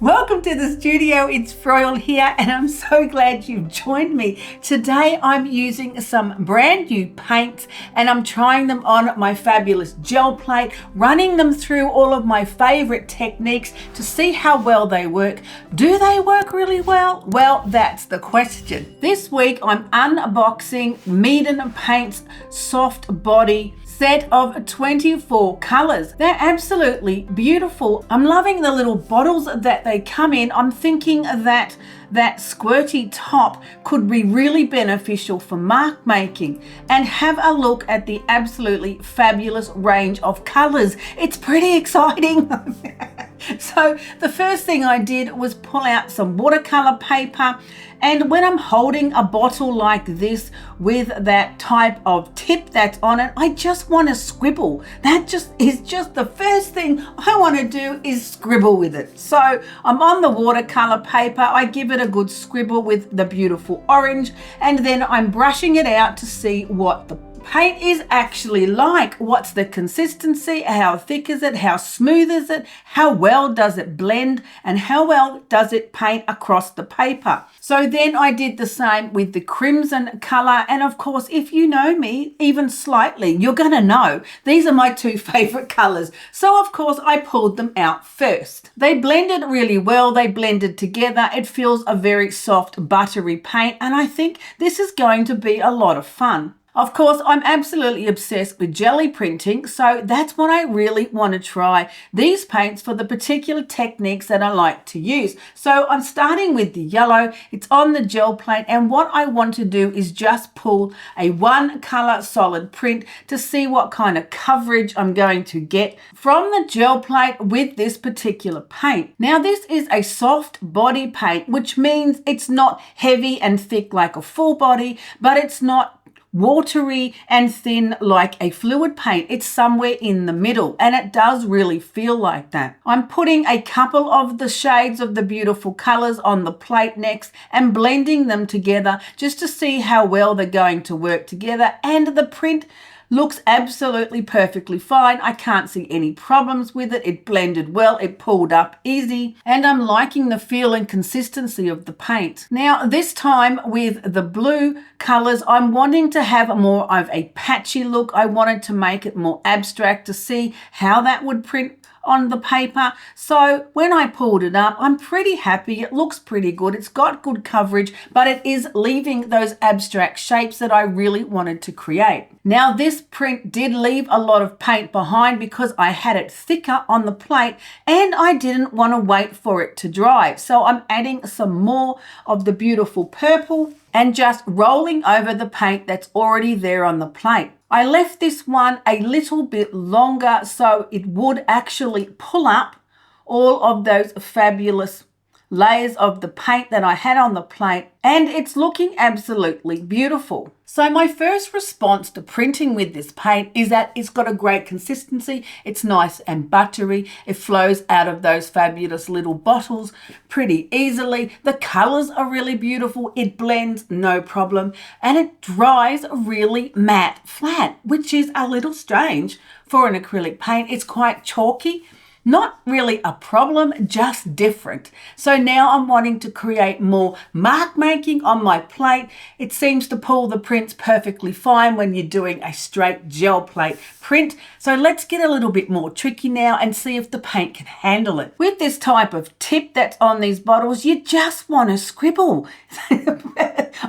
Welcome to the studio, it's Froyle here and I'm so glad you've joined me. Today I'm using some brand new paints and I'm trying them on my fabulous gel plate, running them through all of my favorite techniques to see how well they work. Do they work really well? Well, that's the question. This week I'm unboxing MEEDEN Paints Soft Body set of 24 colors. They're absolutely beautiful. I'm loving the little bottles that they come in. I'm thinking that squirty top could be really beneficial for mark making. And have a look at the absolutely fabulous range of colors. It's pretty exciting. So the first thing I did was pull out some watercolor paper, and when I'm holding a bottle like this with that type of tip that's on it, I just want to scribble. That is just the first thing I want to do is scribble with it. So I'm on the watercolor paper, I give it a good scribble with the beautiful orange, and then I'm brushing it out to see what the paint is actually like. What's the consistency? How thick is it? How smooth is it? How well does it blend? And how well does it paint across the paper? So then I did the same with the crimson color. And of course, if you know me even slightly, you're going to know these are my two favorite colors. So of course, I pulled them out first. They blended really well. They blended together. It feels a very soft, buttery paint. And I think this is going to be a lot of fun. Of course, I'm absolutely obsessed with jelly printing, so that's what I really want to try, these paints for the particular techniques that I like to use. So I'm starting with the yellow, it's on the gel plate, and what I want to do is just pull a one color solid print to see what kind of coverage I'm going to get from the gel plate with this particular paint. Now this is a soft body paint, which means it's not heavy and thick like a full body, but it's not watery and thin like a fluid paint. It's somewhere in the middle, and it does really feel like that. I'm putting a couple of the shades of the beautiful colors on the plate next and blending them together just to see how well they're going to work together, and the print looks absolutely perfectly fine. I can't see any problems with it. It blended well, it pulled up easy, and I'm liking the feel and consistency of the paint. Now this time with the blue colors, I'm wanting to have more of a patchy look. I wanted to make it more abstract to see how that would print on the paper. So when I pulled it up, I'm pretty happy. It looks pretty good. It's got good coverage, but it is leaving those abstract shapes that I really wanted to create. Now this print did leave a lot of paint behind because I had it thicker on the plate and I didn't want to wait for it to dry. So I'm adding some more of the beautiful purple and just rolling over the paint that's already there on the plate. I left this one a little bit longer so it would actually pull up all of those fabulous layers of the paint that I had on the plate, and it's looking absolutely beautiful. So my first response to printing with this paint is that it's got a great consistency. It's nice and buttery. It flows out of those fabulous little bottles pretty easily. The colors are really beautiful. It blends no problem, and it dries really matte flat, which is a little strange for an acrylic paint. It's quite chalky. Not really a problem, just different. So now I'm wanting to create more mark making on my plate. It seems to pull the prints perfectly fine when you're doing a straight gel plate print. So let's get a little bit more tricky now and see if the paint can handle it. With this type of tip that's on these bottles, you just want to scribble.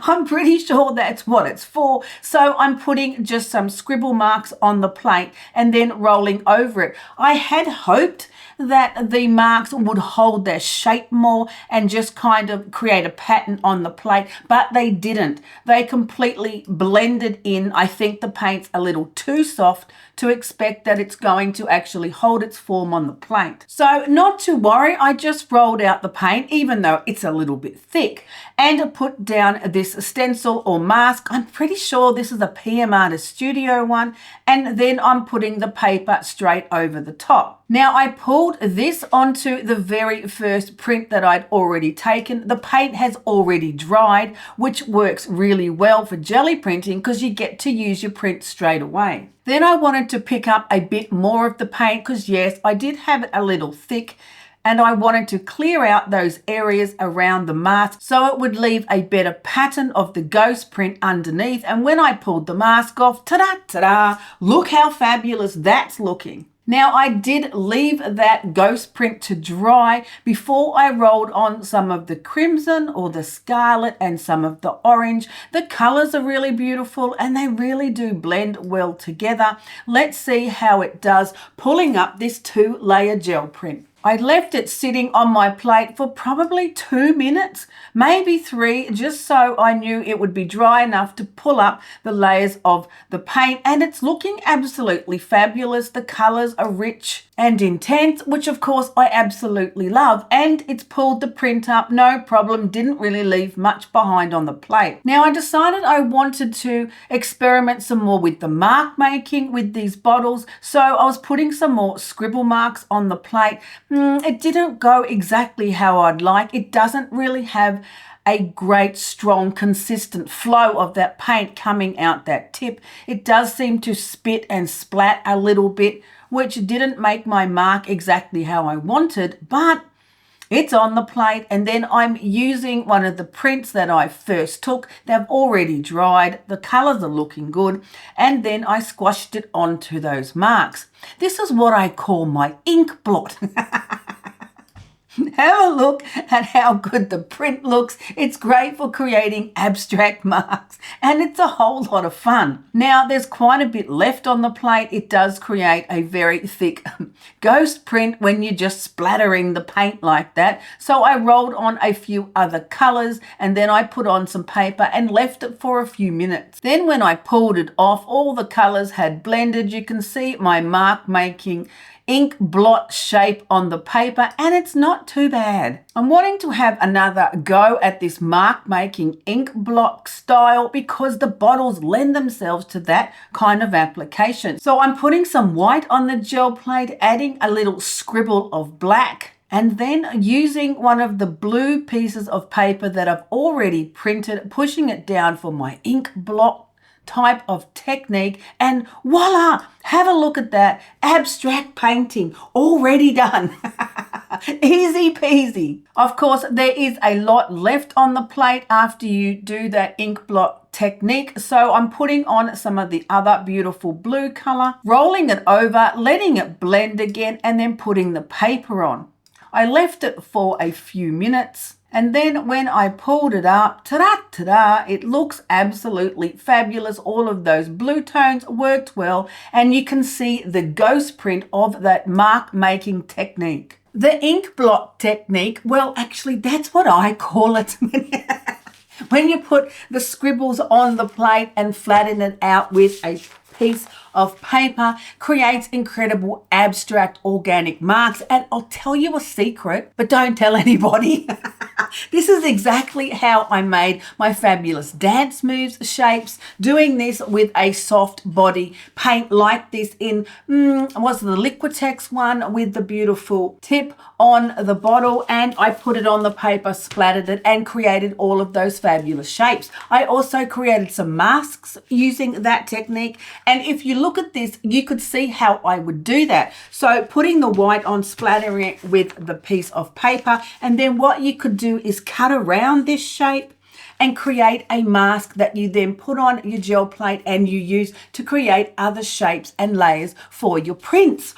I'm pretty sure that's what it's for. So I'm putting just some scribble marks on the plate and then rolling over it. I had hoped that the marks would hold their shape more and just kind of create a pattern on the plate, but they didn't. They completely blended in. I think the paint's a little too soft to expect that it's going to actually hold its form on the plate. So not to worry, I just rolled out the paint, even though it's a little bit thick, and put down this stencil or mask. I'm pretty sure this is a PM Artist Studio one, and then I'm putting the paper straight over the top. Now I pulled this onto the very first print that I'd already taken. The paint has already dried, which works really well for jelly printing because you get to use your print straight away. Then I wanted to pick up a bit more of the paint because yes, I did have it a little thick and I wanted to clear out those areas around the mask so it would leave a better pattern of the ghost print underneath. And when I pulled the mask off, ta-da, ta-da, look how fabulous that's looking. Now, I did leave that ghost print to dry before I rolled on some of the crimson or the scarlet and some of the orange. The colors are really beautiful and they really do blend well together. Let's see how it does pulling up this 2-layer gel print. I left it sitting on my plate for probably 2 minutes, maybe 3, just so I knew it would be dry enough to pull up the layers of the paint. And it's looking absolutely fabulous. The colors are rich and intense, which of course I absolutely love. And it's pulled the print up, no problem, didn't really leave much behind on the plate. Now I decided I wanted to experiment some more with the mark making with these bottles. So I was putting some more scribble marks on the plate. It didn't go exactly how I'd like. It doesn't really have a great, strong, consistent flow of that paint coming out that tip. It does seem to spit and splat a little bit, which didn't make my mark exactly how I wanted, but it's on the plate. And then I'm using one of the prints that I first took. They've already dried. The colors are looking good. And then I squashed it onto those marks. This is what I call my ink blot. Have a look at how good the print looks. It's great for creating abstract marks and it's a whole lot of fun. Now there's quite a bit left on the plate. It does create a very thick ghost print when you're just splattering the paint like that. So I rolled on a few other colors and then I put on some paper and left it for a few minutes. Then when I pulled it off, all the colors had blended. You can see my mark making ink blot shape on the paper and it's not too bad. I'm wanting to have another go at this mark making ink blot style because the bottles lend themselves to that kind of application. So I'm putting some white on the gel plate, adding a little scribble of black, and then using one of the blue pieces of paper that I've already printed, pushing it down for my ink blot type of technique, and voila, have a look at that abstract painting already done. Easy peasy. Of course, there is a lot left on the plate after you do that ink blot technique, so I'm putting on some of the other beautiful blue color, rolling it over, letting it blend again, and then putting the paper on. I left it for a few minutes. And then when I pulled it up, ta-da, ta-da, it looks absolutely fabulous. All of those blue tones worked well, and you can see the ghost print of that mark making technique. The ink blot technique, well, actually, that's what I call it. When you put the scribbles on the plate and flatten it out with a piece of paper, creates incredible abstract organic marks. And I'll tell you a secret, but don't tell anybody. This is exactly how I made my fabulous dance moves shapes, doing this with a soft body paint like this in, was the Liquitex one with the beautiful tip on the bottle, and I put it on the paper, splattered it, and created all of those fabulous shapes. I also created some masks using that technique, and if you look at this, you could see how I would do that. So putting the white on, splattering it with the piece of paper, and then what you could do is cut around this shape and create a mask that you then put on your gel plate and you use to create other shapes and layers for your prints.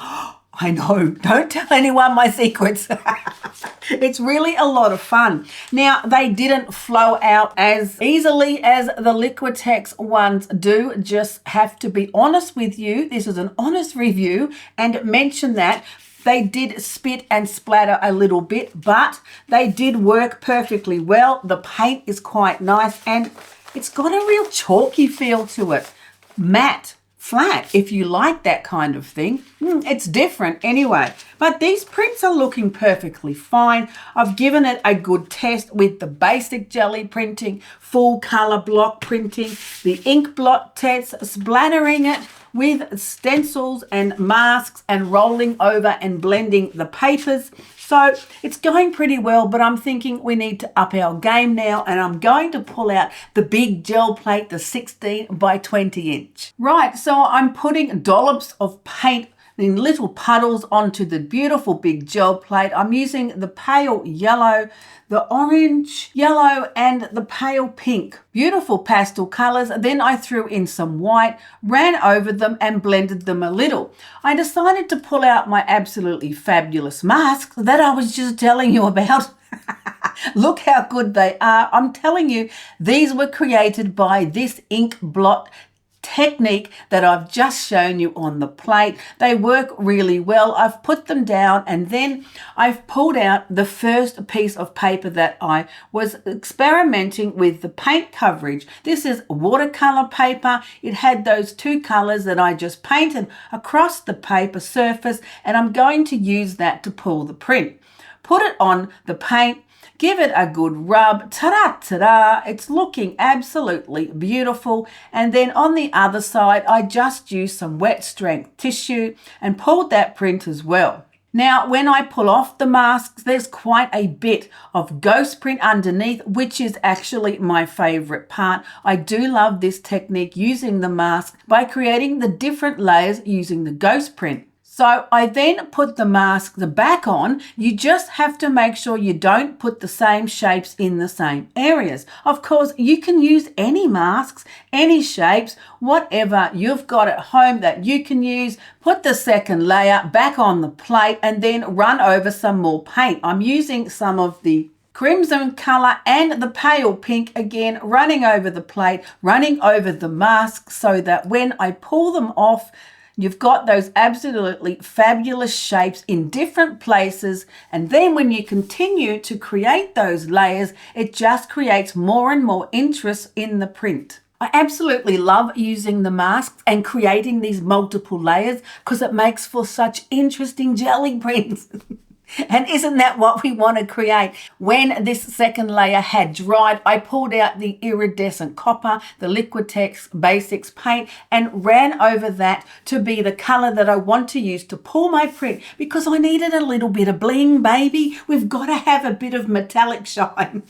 I know, don't tell anyone my secrets. It's really a lot of fun. Now, they didn't flow out as easily as the Liquitex ones do. Just have to be honest with you. This is an honest review, and mention that they did spit and splatter a little bit, but they did work perfectly well. The paint is quite nice and it's got a real chalky feel to it. Matte, flat, if you like that kind of thing. It's different anyway. But these prints are looking perfectly fine. I've given it a good test with the basic jelly printing, full color block printing, the ink blot test, splattering it with stencils and masks and rolling over and blending the papers. So it's going pretty well, but I'm thinking we need to up our game now, and I'm going to pull out the big gel plate, the 16 by 20 inch. Right, so I'm putting dollops of paint in little puddles onto the beautiful big gel plate. I'm using the pale yellow, the orange, yellow, and the pale pink. Beautiful pastel colors. Then I threw in some white, ran over them and blended them a little. I decided to pull out my absolutely fabulous masks that I was just telling you about. Look how good they are. I'm telling you, these were created by this ink blot technique that I've just shown you on the plate. They work really well. I've put them down and then I've pulled out the first piece of paper that I was experimenting with the paint coverage. This is watercolor paper. It had those two colors that I just painted across the paper surface, and I'm going to use that to pull the print. Put it on the paint. Give it a good rub. Ta-da, ta-da. It's looking absolutely beautiful. And then on the other side, I just used some wet strength tissue and pulled that print as well. Now, when I pull off the masks, there's quite a bit of ghost print underneath, which is actually my favorite part. I do love this technique using the mask by creating the different layers using the ghost print. So I then put the mask back on. You just have to make sure you don't put the same shapes in the same areas. Of course, you can use any masks, any shapes, whatever you've got at home that you can use. Put the second layer back on the plate and then run over some more paint. I'm using some of the crimson color and the pale pink again, running over the plate, running over the mask so that when I pull them off, you've got those absolutely fabulous shapes in different places. And then when you continue to create those layers, it just creates more and more interest in the print. I absolutely love using the masks and creating these multiple layers because it makes for such interesting jelly prints. And isn't that what we want to create? When this second layer had dried, I pulled out the iridescent copper, the Liquitex Basics paint, and ran over that to be the color that I want to use to pull my print because I needed a little bit of bling, baby. We've got to have a bit of metallic shine.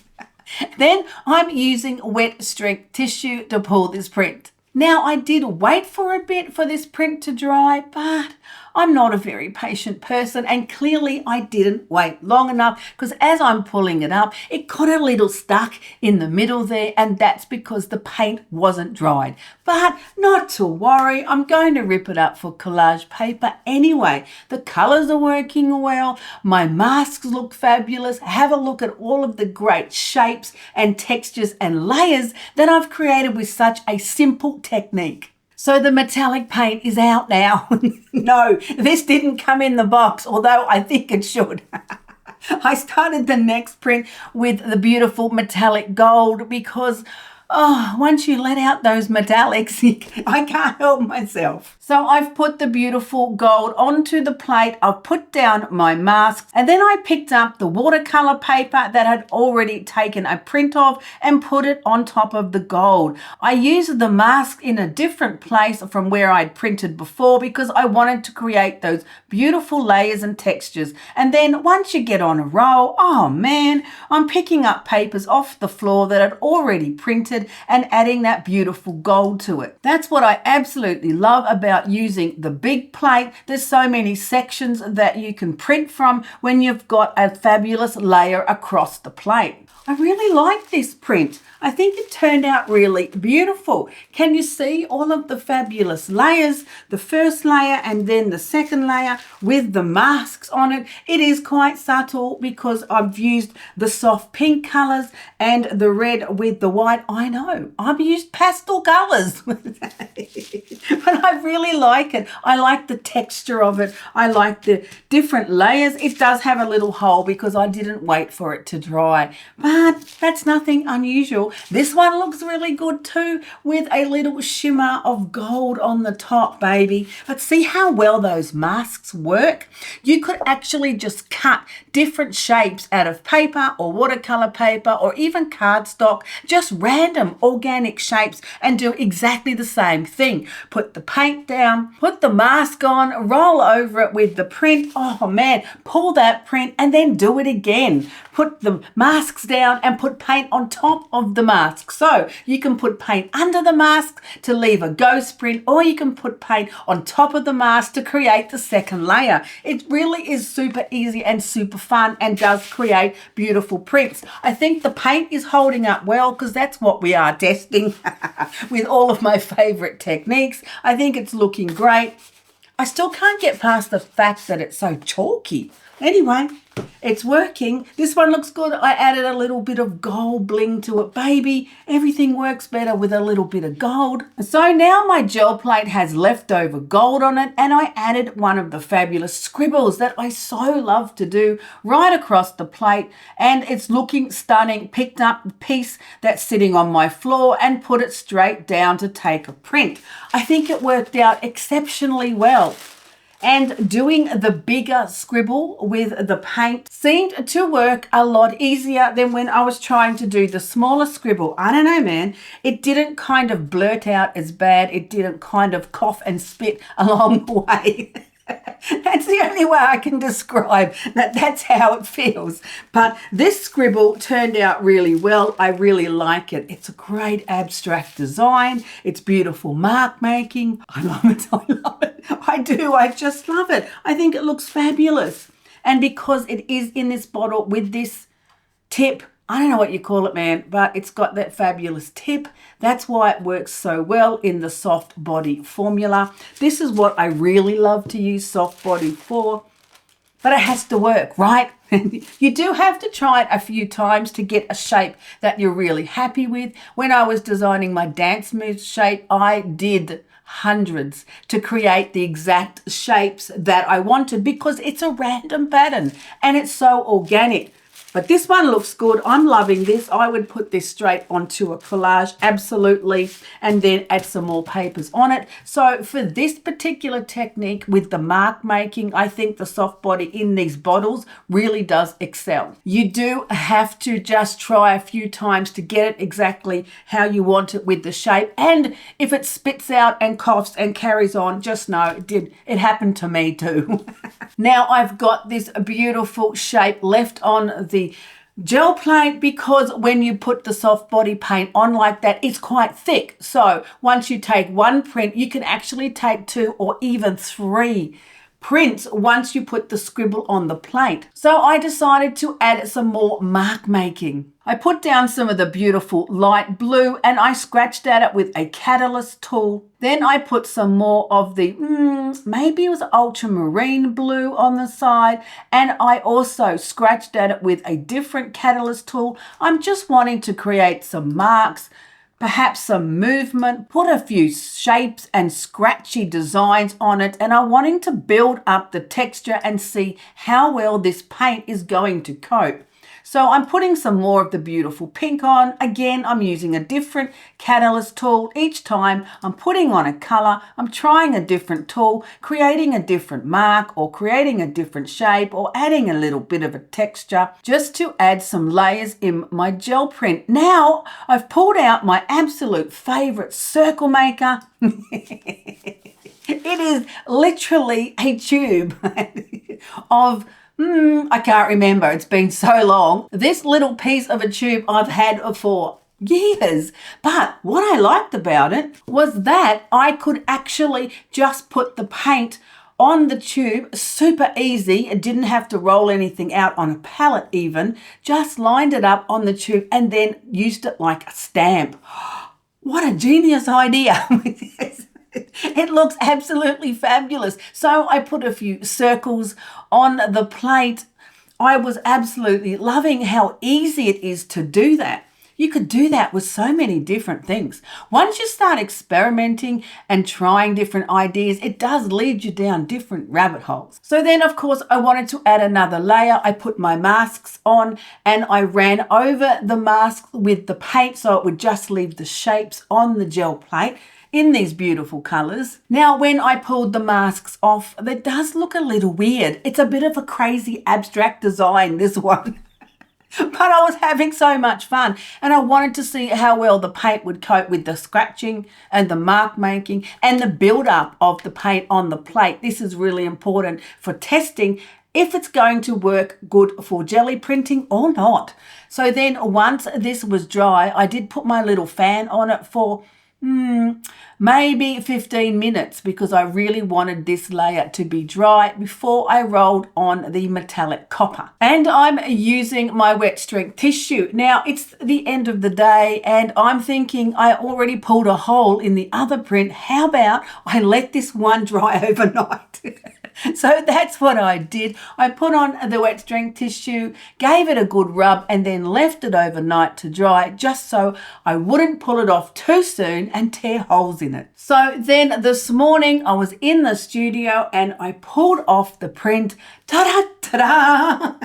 Then I'm using wet strength tissue to pull this print. Now, I did wait for a bit for this print to dry, but I'm not a very patient person, and clearly I didn't wait long enough because as I'm pulling it up, it got a little stuck in the middle there, and that's because the paint wasn't dried. But not to worry, I'm going to rip it up for collage paper anyway. The colors are working well. My masks look fabulous. Have a look at all of the great shapes and textures and layers that I've created with such a simple technique. So the metallic paint is out now. No, this didn't come in the box, although I think it should. I started the next print with the beautiful metallic gold because once you let out those metallics, I can't help myself. So I've put the beautiful gold onto the plate. I've put down my masks, and then I picked up the watercolor paper that had already taken a print of and put it on top of the gold. I used the mask in a different place from where I'd printed before because I wanted to create those beautiful layers and textures. And then once you get on a roll, oh man, I'm picking up papers off the floor that I'd already printed and adding that beautiful gold to it. That's what I absolutely love about using the big plate. There's so many sections that you can print from when you've got a fabulous layer across the plate. I really like this print. I think it turned out really beautiful. Can you see all of the fabulous layers? The first layer and then the second layer with the masks on it. It is quite subtle because I've used the soft pink colors and the red with the white. I know, I've used pastel colors. But I really like it. I like the texture of it. I like the different layers. It does have a little hole because I didn't wait for it to dry, but that's nothing unusual. This one looks really good too with a little shimmer of gold on the top, baby. But see how well those masks work? You could actually just cut different shapes out of paper or watercolor paper or even cardstock. Just ran random organic shapes and do exactly the same thing. Put the paint down, put the mask on, roll over it with the print. Oh man, pull that print and then do it again. Put the masks down and put paint on top of the mask. So you can put paint under the mask to leave a ghost print, or you can put paint on top of the mask to create the second layer. It really is super easy and super fun and does create beautiful prints. I think the paint is holding up well because that's what we are testing with all of my favorite techniques. I think it's looking great. I still can't get past the fact that it's so chalky. Anyway, it's working. This one looks good. I added a little bit of gold bling to it. Baby, everything works better with a little bit of gold. So now my gel plate has leftover gold on it, and I added one of the fabulous scribbles that I so love to do right across the plate, and it's looking stunning. Picked up the piece that's sitting on my floor and put it straight down to take a print. I think it worked out exceptionally well. And doing the bigger scribble with the paint seemed to work a lot easier than when I was trying to do the smaller scribble. I don't know, man. It didn't kind of blurt out as bad. It didn't kind of cough and spit along the way. That's the only way I can describe that. That's how it feels. But this scribble turned out really well. I really like it. It's a great abstract design. It's beautiful mark making. I love it. I love it. I do. I just love it. I think it looks fabulous. And because it is in this bottle with this tip, I don't know what you call it, man, but it's got that fabulous tip. That's why it works so well in the soft body formula. This is what I really love to use soft body for, but it has to work, right? You do have to try it a few times to get a shape that you're really happy with. When I was designing my dance moves shape, I did hundreds to create the exact shapes that I wanted because it's a random pattern and it's so organic. But this one looks good. I'm loving this. I would put this straight onto a collage, absolutely, and then add some more papers on it. So for this particular technique with the mark making, I think the soft body in these bottles really does excel. You do have to just try a few times to get it exactly how you want it with the shape. And if it spits out and coughs and carries on, just know it did. It happened to me too. Now I've got this beautiful shape left on the gel plate because when you put the soft body paint on like that, it's quite thick. So once you take one print, you can actually take 2 or even 3 prints once you put the scribble on the plate. So I decided to add some more mark making. I put down some of the beautiful light blue and I scratched at it with a catalyst tool. Then I put some more of the, maybe it was ultramarine blue on the side, and I also scratched at it with a different catalyst tool. I'm just wanting to create some marks, perhaps some movement, put a few shapes and scratchy designs on it, and I'm wanting to build up the texture and see how well this paint is going to cope. So I'm putting some more of the beautiful pink on. Again, I'm using a different catalyst tool. Each time I'm putting on a color, I'm trying a different tool, creating a different mark or creating a different shape or adding a little bit of a texture just to add some layers in my gel print. Now I've pulled out my absolute favorite circle maker. It is literally a tube of I can't remember. It's been so long. This little piece of a tube I've had for years. But what I liked about it was that I could actually just put the paint on the tube, super easy. It didn't have to roll anything out on a palette even. Just lined it up on the tube and then used it like a stamp. What a genius idea. It looks absolutely fabulous. So I put a few circles on the plate. I was absolutely loving how easy it is to do that. You could do that with so many different things. Once you start experimenting and trying different ideas, it does lead you down different rabbit holes. So then, of course, I wanted to add another layer. I put my masks on and I ran over the masks with the paint so it would just leave the shapes on the gel plate in these beautiful colors. Now, when I pulled the masks off, it does look a little weird. It's a bit of a crazy abstract design, this one. But I was having so much fun and I wanted to see how well the paint would cope with the scratching and the mark making and the build up of the paint on the plate. This is really important for testing if it's going to work good for jelly printing or not. So then once this was dry, I did put my little fan on it for maybe 15 minutes because I really wanted this layer to be dry before I rolled on the metallic copper. And I'm using my wet strength tissue. Now it's the end of the day and I'm thinking I already pulled a hole in the other print. How about I let this one dry overnight? So that's what I did. I put on the wet strength tissue, gave it a good rub and then left it overnight to dry just so I wouldn't pull it off too soon and tear holes in it. So then this morning I was in the studio and I pulled off the print. Ta-da, ta-da!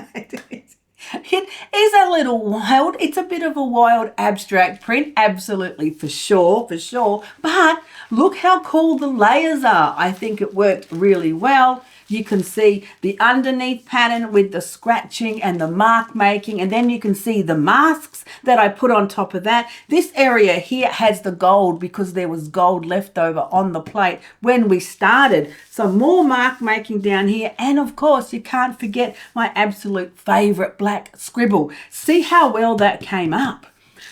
It is a little wild. It's a bit of a wild abstract print, absolutely, for sure. But look how cool the layers are. I think it worked really well. You can see the underneath pattern with the scratching and the mark making, and then you can see the masks that I put on top of that. This area here has the gold because there was gold left over on the plate when we started. Some more mark making down here, and of course you can't forget my absolute favorite black scribble. See how well that came up.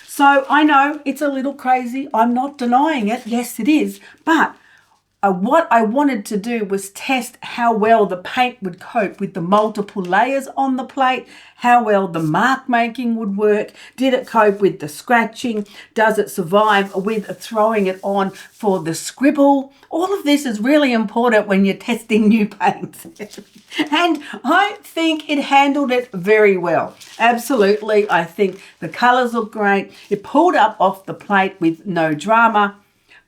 So I know it's a little crazy. I'm not denying it. Yes, it is. But what I wanted to do was test how well the paint would cope with the multiple layers on the plate, how well the mark making would work, did it cope with the scratching, does it survive with throwing it on for the scribble. All of this is really important when you're testing new paints. And I think it handled it very well. Absolutely, I think the colours look great. It pulled up off the plate with no drama.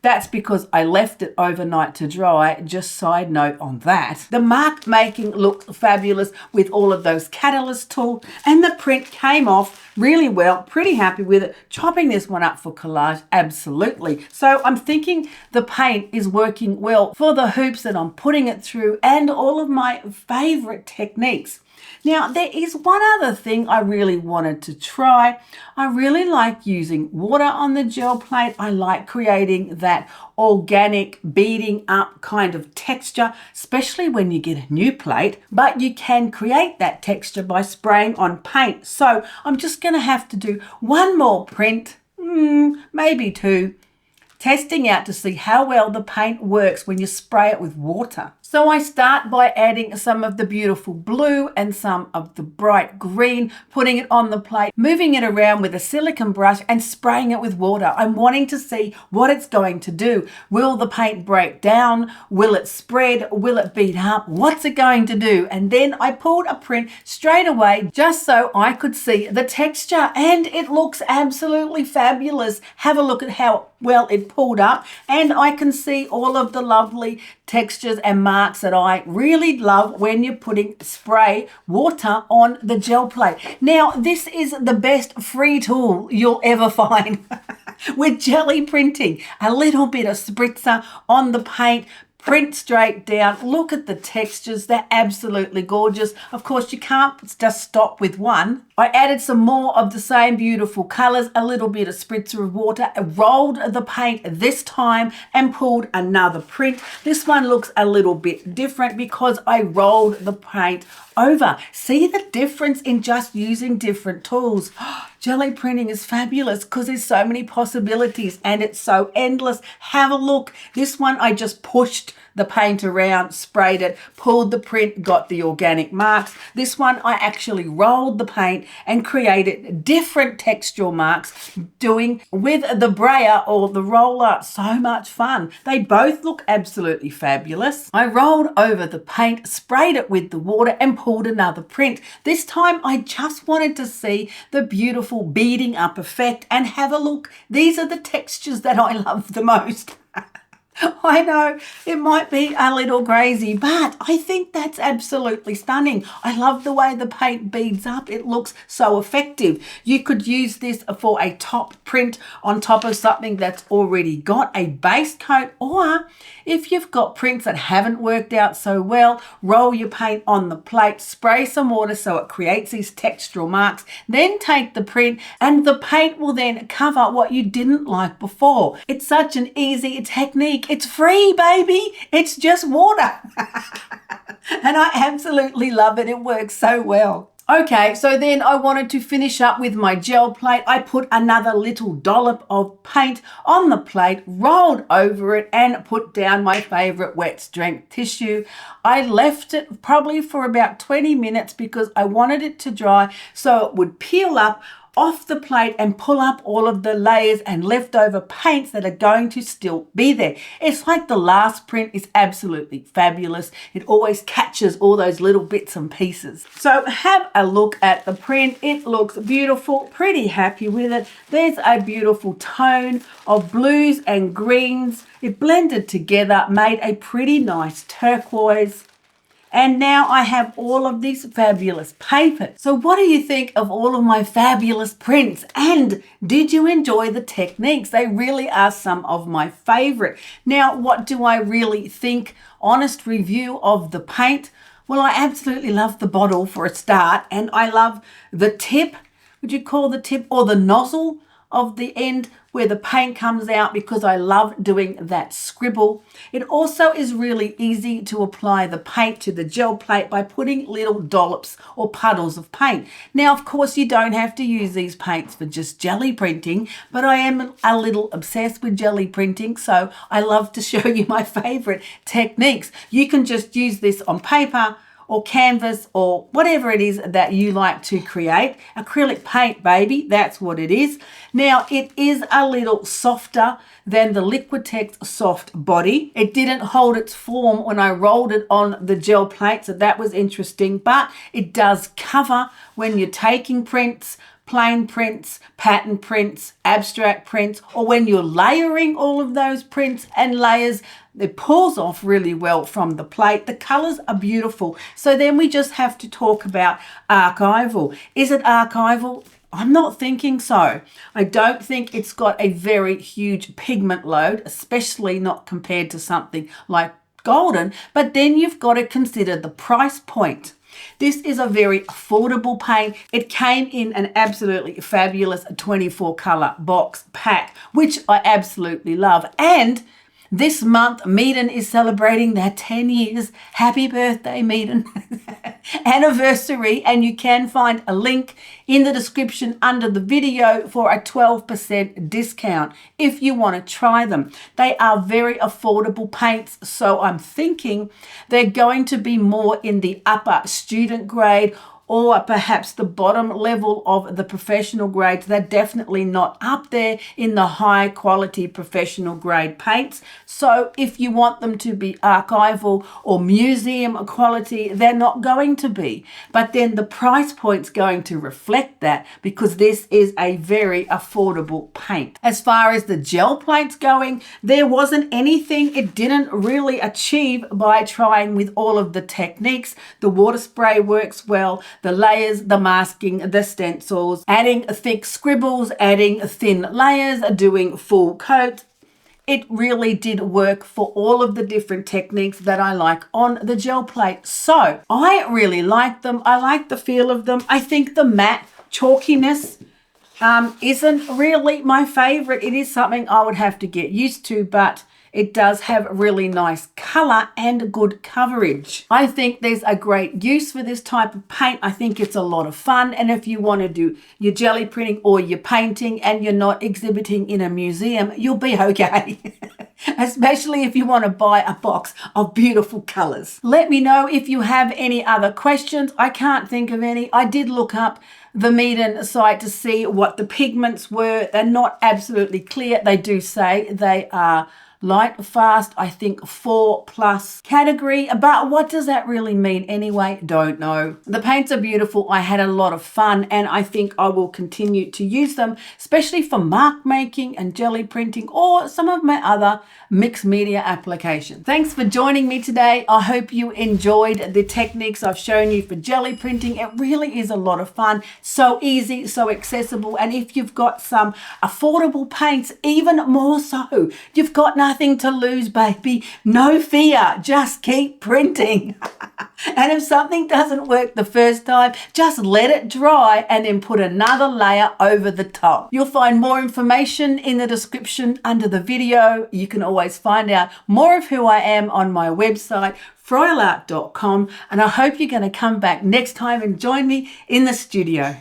That's because I left it overnight to dry. Just side note on that. The mark making looked fabulous with all of those catalyst tools and the print came off really well. Pretty happy with it. Chopping this one up for collage, absolutely. So I'm thinking the paint is working well for the hoops that I'm putting it through and all of my favorite techniques. Now, there is one other thing I really wanted to try. I really like using water on the gel plate. I like creating that organic beading up kind of texture, especially when you get a new plate. But you can create that texture by spraying on paint. So I'm just going to have to do one more print, maybe two, testing out to see how well the paint works when you spray it with water. So I start by adding some of the beautiful blue and some of the bright green, putting it on the plate, moving it around with a silicone brush and spraying it with water. I'm wanting to see what it's going to do. Will the paint break down? Will it spread? Will it bead up? What's it going to do? And then I pulled a print straight away just so I could see the texture, and it looks absolutely fabulous. Have a look at how well it pulled up, and I can see all of the lovely textures and marks that I really love when you're putting spray water on the gel plate. Now, this is the best free tool you'll ever find with jelly printing. A little bit of spritzer on the paint, print straight down. Look at the textures. They're absolutely gorgeous. Of course, you can't just stop with one. I added some more of the same beautiful colors, a little bit of spritzer of water, rolled the paint this time and pulled another print. This one looks a little bit different because I rolled the paint over. See the difference in just using different tools. Jelly printing is fabulous because there's so many possibilities and it's so endless. Have a look. This one I just pushed the paint around, sprayed it, pulled the print, got the organic marks. This one I actually rolled the paint and created different textural marks doing with the brayer or the roller. So much fun. They both look absolutely fabulous. I rolled over the paint, sprayed it with the water and pulled another print. This time I just wanted to see the beautiful beading up effect and have a look. These are the textures that I love the most. I know it might be a little crazy, but I think that's absolutely stunning. I love the way the paint beads up. It looks so effective. You could use this for a top print on top of something that's already got a base coat, or if you've got prints that haven't worked out so well, roll your paint on the plate, spray some water so it creates these textural marks, then take the print and the paint will then cover what you didn't like before. It's such an easy technique. It's free, baby. It's just water. And I absolutely love it. It works so well. Okay, so then I wanted to finish up with my gel plate. I put another little dollop of paint on the plate, rolled over it, and put down my favorite wet strength tissue. I left it probably for about 20 minutes because I wanted it to dry so it would peel up off the plate and pull up all of the layers and leftover paints that are going to still be there. It's like the last print is absolutely fabulous. It always catches all those little bits and pieces. So have a look at the print. It looks beautiful, pretty happy with it. There's a beautiful tone of blues and greens. It blended together, made a pretty nice turquoise. And now I have all of these fabulous papers. So what do you think of all of my fabulous prints? And did you enjoy the techniques? They really are some of my favorite. Now, what do I really think? Honest review of the paint. Well, I absolutely love the bottle for a start. And I love the tip. Would you call the tip or the nozzle of the end where the paint comes out, because I love doing that scribble. It also is really easy to apply the paint to the gel plate by putting little dollops or puddles of paint. Now, of course, you don't have to use these paints for just jelly printing, but I am a little obsessed with jelly printing, so I love to show you my favorite techniques. You can just use this on paper or canvas or whatever it is that you like to create. Acrylic paint, baby, that's what it is. Now, it is a little softer than the Liquitex soft body. It didn't hold its form when I rolled it on the gel plate, so that was interesting, but it does cover when you're taking prints, plain prints, pattern prints, abstract prints, or when you're layering all of those prints and layers. It pulls off really well from the plate. The colors are beautiful. So then we just have to talk about archival. Is it archival? I'm not thinking so. I don't think it's got a very huge pigment load, especially not compared to something like golden. But then you've got to consider the price point. This is a very affordable paint. It came in an absolutely fabulous 24 color box pack, which I absolutely love. And this month, MEEDEN is celebrating their 10 years. Happy birthday, MEEDEN. Anniversary. And you can find a link in the description under the video for a 12% discount if you want to try them. They are very affordable paints, so I'm thinking they're going to be more in the upper student grade or perhaps the bottom level of the professional grades. They're definitely not up there in the high quality professional grade paints. So if you want them to be archival or museum quality, they're not going to be. But then the price point's going to reflect that, because this is a very affordable paint. As far as the gel plates going, there wasn't anything it didn't really achieve by trying with all of the techniques. The water spray works well. The layers, the masking, the stencils, adding thick scribbles, adding thin layers, doing full coats. It really did work for all of the different techniques that I like on the gel plate. So I really like them. I like the feel of them. I think the matte chalkiness isn't really my favorite. It is something I would have to get used to, but it does have really nice color and good coverage. I think there's a great use for this type of paint. I think it's a lot of fun. And if you want to do your jelly printing or your painting and you're not exhibiting in a museum, you'll be okay. Especially if you want to buy a box of beautiful colors. Let me know if you have any other questions. I can't think of any. I did look up the MEEDEN site to see what the pigments were. They're not absolutely clear. They do say they are light fast, I think 4+ category. But what does that really mean anyway? Don't know. The paints are beautiful. I had a lot of fun, and I think I will continue to use them, especially for mark making and jelly printing or some of my other mixed media applications. Thanks for joining me today. I hope you enjoyed the techniques I've shown you for jelly printing. It really is a lot of fun. So easy, so accessible. And if you've got some affordable paints, even more so. You've got nothing to lose, baby. No fear. Just keep printing. And if something doesn't work the first time, just let it dry and then put another layer over the top. You'll find more information in the description under the video. You can always find out more of who I am on my website, froilart.com. And I hope you're going to come back next time and join me in the studio.